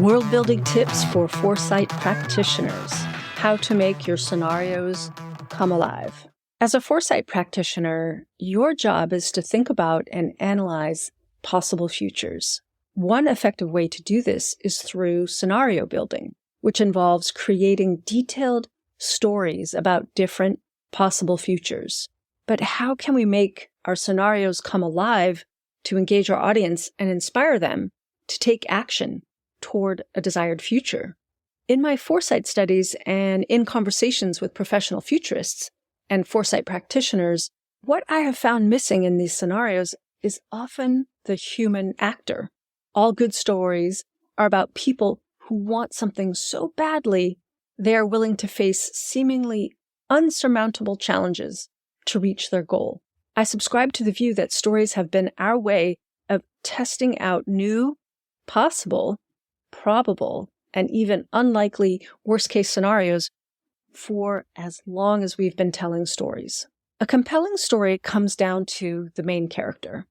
World Building Tips for Foresight Practitioners. How to make your scenarios come alive. As a Foresight practitioner, your job is to think about and analyze possible futures. One effective way to do this is through scenario building, which involves creating detailed stories about different possible futures. But how can we make our scenarios come alive to engage our audience and inspire them to take action toward a desired future? In my foresight studies and in conversations with professional futurists and foresight practitioners, what I have found missing in these scenarios is often the human actor. All good stories are about people who want something so badly they are willing to face seemingly unsurmountable challenges to reach their goal. I subscribe to the view that stories have been our way of testing out new, possible, probable, and even unlikely worst-case scenarios for as long as we've been telling stories. A compelling story comes down to the main character.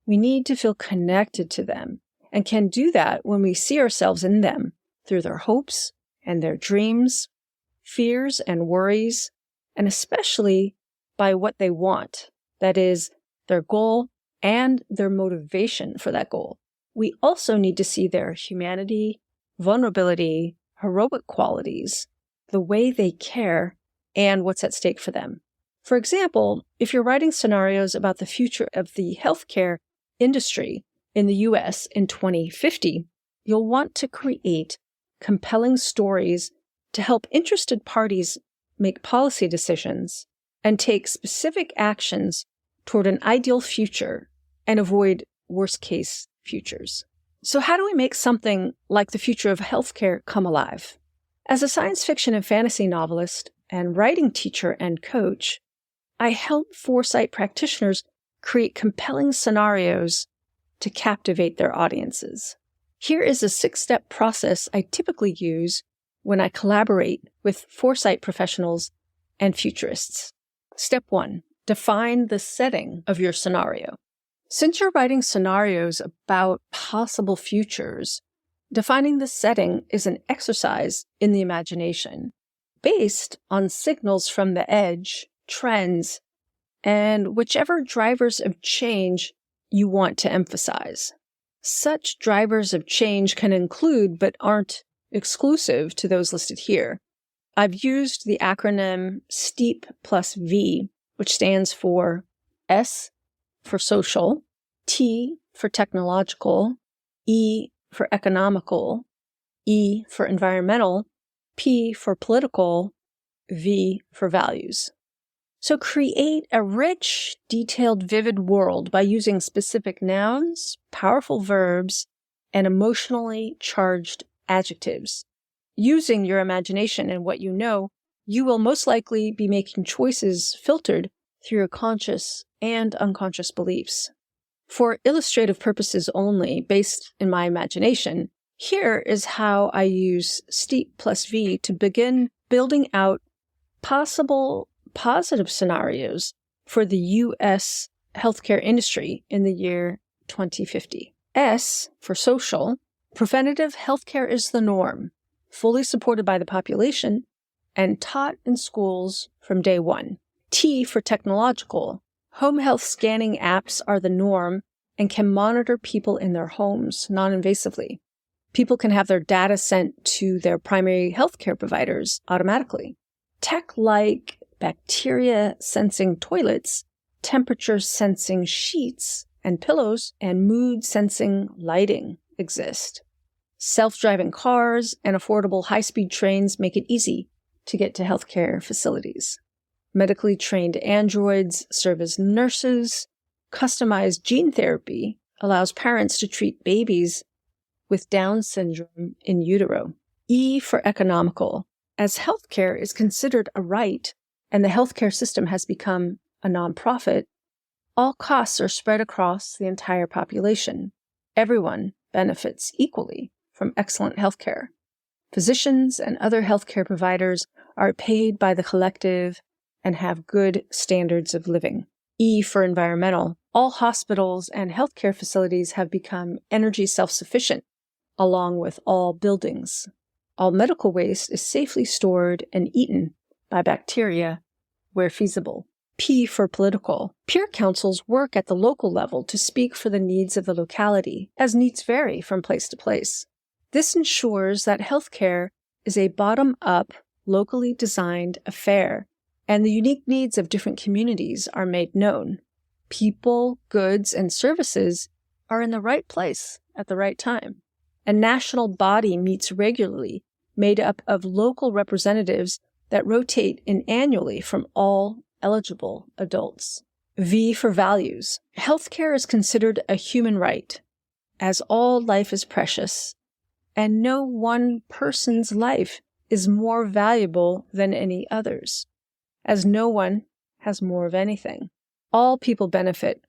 We need to feel connected to them, and can do that when we see ourselves in them through their hopes and their dreams, fears and worries, and especially by what they want, that is, their goal and their motivation for that goal. We also need to see their humanity, vulnerability, heroic qualities, the way they care, and what's at stake for them. For example, if you're writing scenarios about the future of the healthcare industry in the US in 2050, you'll want to create compelling stories to help interested parties make policy decisions and take specific actions toward an ideal future and avoid worst-case futures. So how do we make something like the future of healthcare come alive? As a science fiction and fantasy novelist and writing teacher and coach, I help foresight practitioners create compelling scenarios to captivate their audiences. Here is a 6-step process I typically use when I collaborate with foresight professionals and futurists. Step 1, define the setting of your scenario. Since you're writing scenarios about possible futures, defining the setting is an exercise in the imagination based on signals from the edge, trends, and whichever drivers of change you want to emphasize. Such drivers of change can include, but aren't exclusive to those listed here. I've used the acronym STEEP plus V, which stands for S for social, T for technological, E for economical, E for environmental, P for political, V for values. So create a rich, detailed, vivid world by using specific nouns, powerful verbs, and emotionally charged adjectives. Using your imagination and what you know, you will most likely be making choices filtered through your conscious and unconscious beliefs. For illustrative purposes only, based in my imagination, here is how I use STEEP plus V to begin building out possible positive scenarios for the U.S. healthcare industry in the year 2050. S for social, preventative healthcare is the norm, fully supported by the population, and taught in schools from day one. T for technological, home health scanning apps are the norm and can monitor people in their homes non-invasively. People can have their data sent to their primary healthcare providers automatically. Tech like bacteria sensing toilets, temperature sensing sheets and pillows, and mood sensing lighting exist. Self-driving cars and affordable high-speed trains make it easy to get to healthcare facilities. Medically trained androids serve as nurses. Customized gene therapy allows parents to treat babies with Down syndrome in utero. E for economical. As healthcare is considered a right and the healthcare system has become a nonprofit, all costs are spread across the entire population. Everyone benefits equally from excellent healthcare. Physicians and other healthcare providers are paid by the collective and have good standards of living. E for environmental. All hospitals and healthcare facilities have become energy self-sufficient along with all buildings. All medical waste is safely stored and eaten by bacteria where feasible. P for political. Peer councils work at the local level to speak for the needs of the locality, as needs vary from place to place. This ensures that healthcare is a bottom-up, locally designed affair, and the unique needs of different communities are made known. People, goods, and services are in the right place at the right time. A national body meets regularly, made up of local representatives that rotate in annually from all eligible adults. V for values. Healthcare is considered a human right, as all life is precious, and no one person's life is more valuable than any other's, as no one has more of anything. All people benefit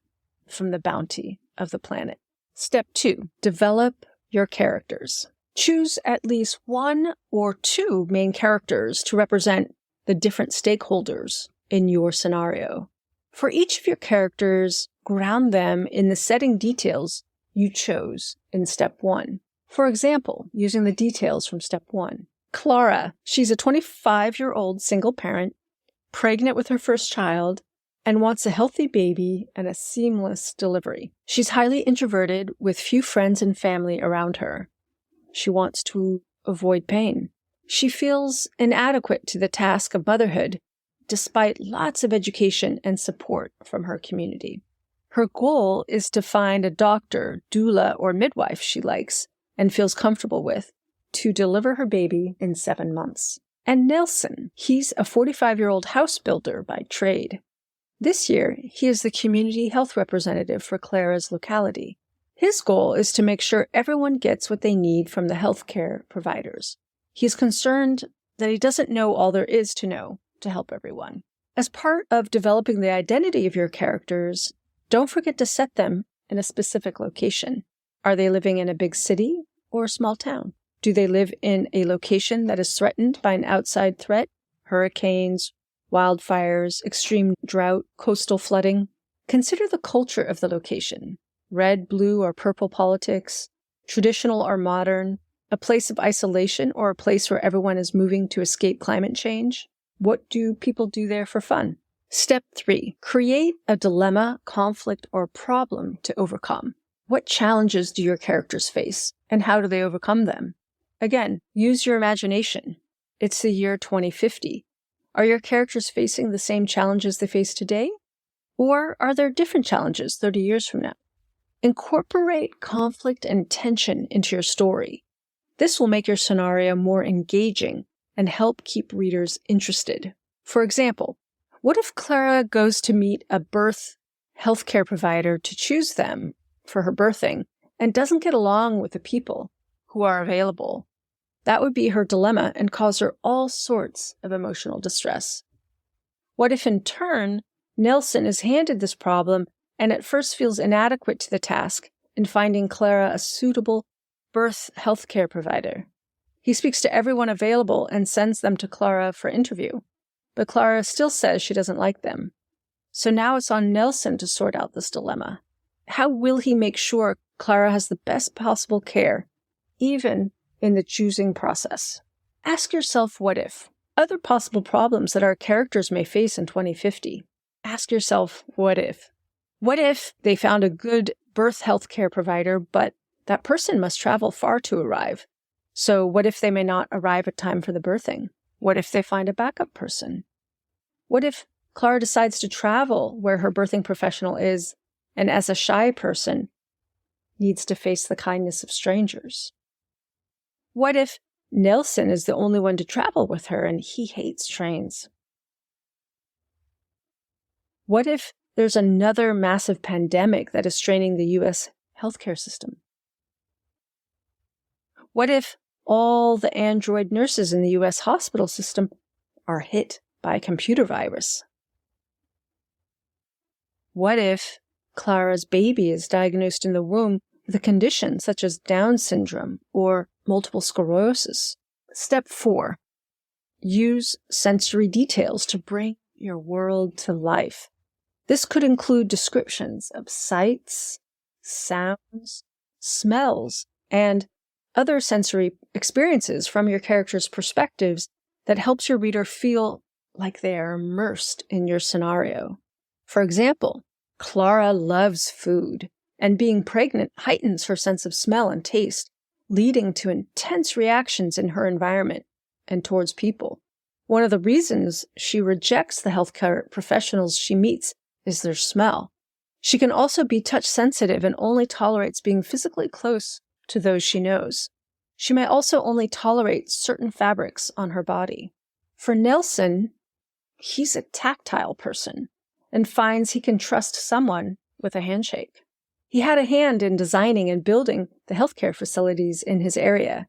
from the bounty of the planet. Step 2. Develop your characters. Choose at least one or two main characters to represent the different stakeholders in your scenario. For each of your characters, ground them in the setting details you chose in step 1. For example, using the details from step 1. Clara, she's a 25-year-old single parent, pregnant with her first child, and wants a healthy baby and a seamless delivery. She's highly introverted with few friends and family around her. She wants to avoid pain. She feels inadequate to the task of motherhood, despite lots of education and support from her community. Her goal is to find a doctor, doula, or midwife she likes and feels comfortable with to deliver her baby in 7 months. And Nelson, he's a 45-year-old house builder by trade. This year, he is the community health representative for Clara's locality. His goal is to make sure everyone gets what they need from the healthcare providers. He's concerned that he doesn't know all there is to know to help everyone. As part of developing the identity of your characters, don't forget to set them in a specific location. Are they living in a big city or a small town? Do they live in a location that is threatened by an outside threat? Hurricanes, wildfires, extreme drought, coastal flooding? Consider the culture of the location. Red, blue, or purple politics, traditional or modern, a place of isolation or a place where everyone is moving to escape climate change? What do people do there for fun? Step 3. Create a dilemma, conflict, or problem to overcome. What challenges do your characters face, and how do they overcome them? Again, use your imagination. It's the year 2050. Are your characters facing the same challenges they face today? Or are there different challenges 30 years from now? Incorporate conflict and tension into your story. This will make your scenario more engaging and help keep readers interested. For example, what if Clara goes to meet a birth healthcare provider to choose them for her birthing and doesn't get along with the people who are available? That would be her dilemma and cause her all sorts of emotional distress. What if, in turn, Nelson is handed this problem and at first feels inadequate to the task in finding Clara a suitable birth healthcare provider? He speaks to everyone available and sends them to Clara for interview, but Clara still says she doesn't like them. So now it's on Nelson to sort out this dilemma. How will he make sure Clara has the best possible care, even in the choosing process? Ask yourself, what if? Other possible problems that our characters may face in 2050. Ask yourself, what if? What if they found a good birth healthcare provider, but that person must travel far to arrive? So what if they may not arrive at time for the birthing? What if they find a backup person? What if Clara decides to travel where her birthing professional is, and as a shy person, needs to face the kindness of strangers? What if Nelson is the only one to travel with her and he hates trains? What if there's another massive pandemic that is straining the U.S. healthcare system? What if all the android nurses in the U.S. hospital system are hit by a computer virus? What if Clara's baby is diagnosed in the womb with a condition such as Down syndrome or multiple sclerosis? Step 4. Use sensory details to bring your world to life. This could include descriptions of sights, sounds, smells, and other sensory experiences from your characters' perspectives that helps your reader feel like they are immersed in your scenario. For example, Clara loves food, and being pregnant heightens her sense of smell and taste, leading to intense reactions in her environment and towards people. One of the reasons she rejects the healthcare professionals she meets is their smell. She can also be touch sensitive and only tolerates being physically close to those she knows. She may also only tolerate certain fabrics on her body. For Nelson, he's a tactile person and finds he can trust someone with a handshake. He had a hand in designing and building the healthcare facilities in his area,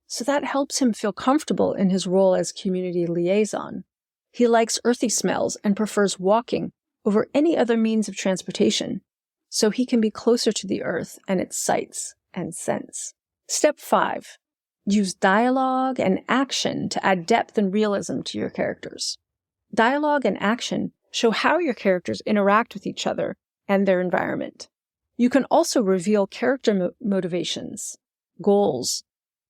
so that helps him feel comfortable in his role as community liaison. He likes earthy smells and prefers walking over any other means of transportation, so he can be closer to the earth and its sights and scents. Step 5. Use dialogue and action to add depth and realism to your characters. Dialogue and action show how your characters interact with each other and their environment. You can also reveal character motivations, goals,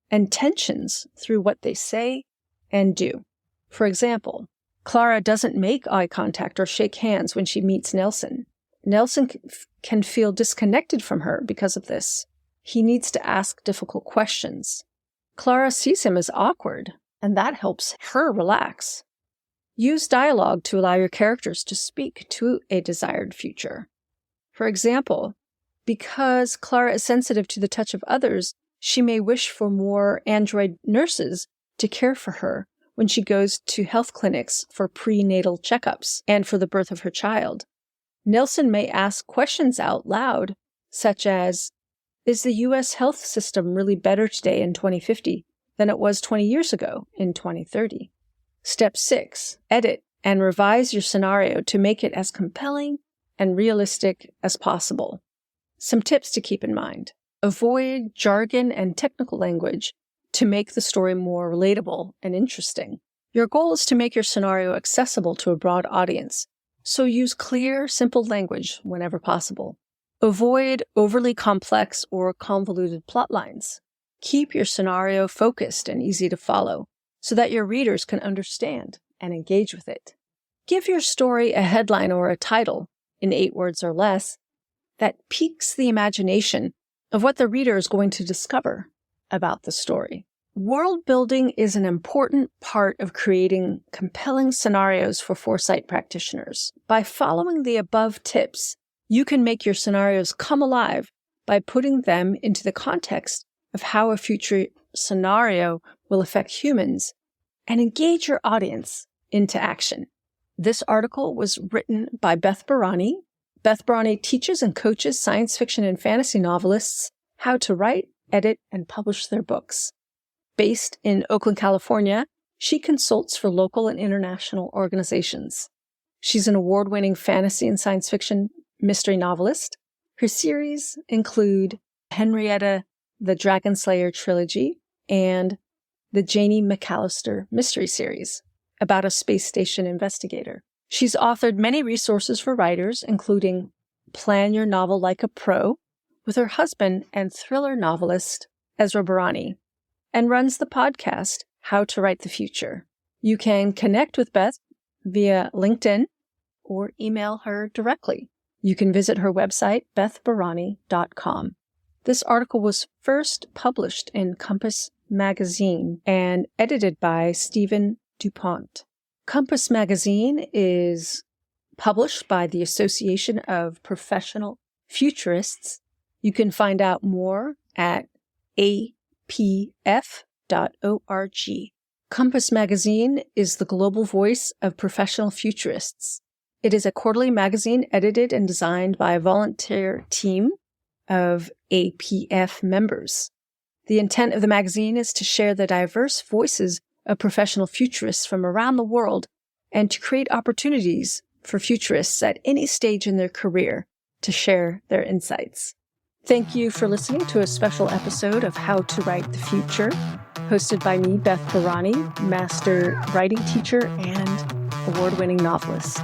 and tensions through what they say and do. For example, Clara doesn't make eye contact or shake hands when she meets Nelson. Nelson can feel disconnected from her because of this. He needs to ask difficult questions. Clara sees him as awkward, and that helps her relax. Use dialogue to allow your characters to speak to a desired future. For example, because Clara is sensitive to the touch of others, she may wish for more android nurses to care for her when she goes to health clinics for prenatal checkups and for the birth of her child. Nelson may ask questions out loud, such as, is the U.S. health system really better today in 2050 than it was 20 years ago in 2030? Step 6. Edit and revise your scenario to make it as compelling and realistic as possible. Some tips to keep in mind. Avoid jargon and technical language to make the story more relatable and interesting. Your goal is to make your scenario accessible to a broad audience, so use clear, simple language whenever possible. Avoid overly complex or convoluted plot lines. Keep your scenario focused and easy to follow so that your readers can understand and engage with it. Give your story a headline or a title, in 8 words or less, that piques the imagination of what the reader is going to discover about the story. World building is an important part of creating compelling scenarios for Foresight practitioners. By following the above tips, you can make your scenarios come alive by putting them into the context of how a future scenario will affect humans and engage your audience into action. This article was written by Beth Barany. Beth Barany teaches and coaches science fiction and fantasy novelists how to write, edit, and publish their books. Based in Oakland, California, she consults for local and international organizations. She's an award-winning fantasy and science fiction mystery novelist. Her series include Henrietta the Dragonslayer trilogy and the Janie McAllister mystery series about a space station investigator. She's authored many resources for writers, including Plan Your Novel Like a Pro with her husband and thriller novelist Ezra Barany, and runs the podcast How to Write the Future. You can connect with Beth via LinkedIn or email her directly. You can visit her website, bethbarany.com. This article was first published in Compass Magazine and edited by Stephen DuPont. Compass Magazine is published by the Association of Professional Futurists. You can find out more at apf.org. Compass Magazine is the global voice of professional futurists. It is a quarterly magazine edited and designed by a volunteer team of APF members. The intent of the magazine is to share the diverse voices of professional futurists from around the world and to create opportunities for futurists at any stage in their career to share their insights. Thank you for listening to a special episode of How to Write the Future, hosted by me, Beth Barany, master writing teacher and award-winning novelist.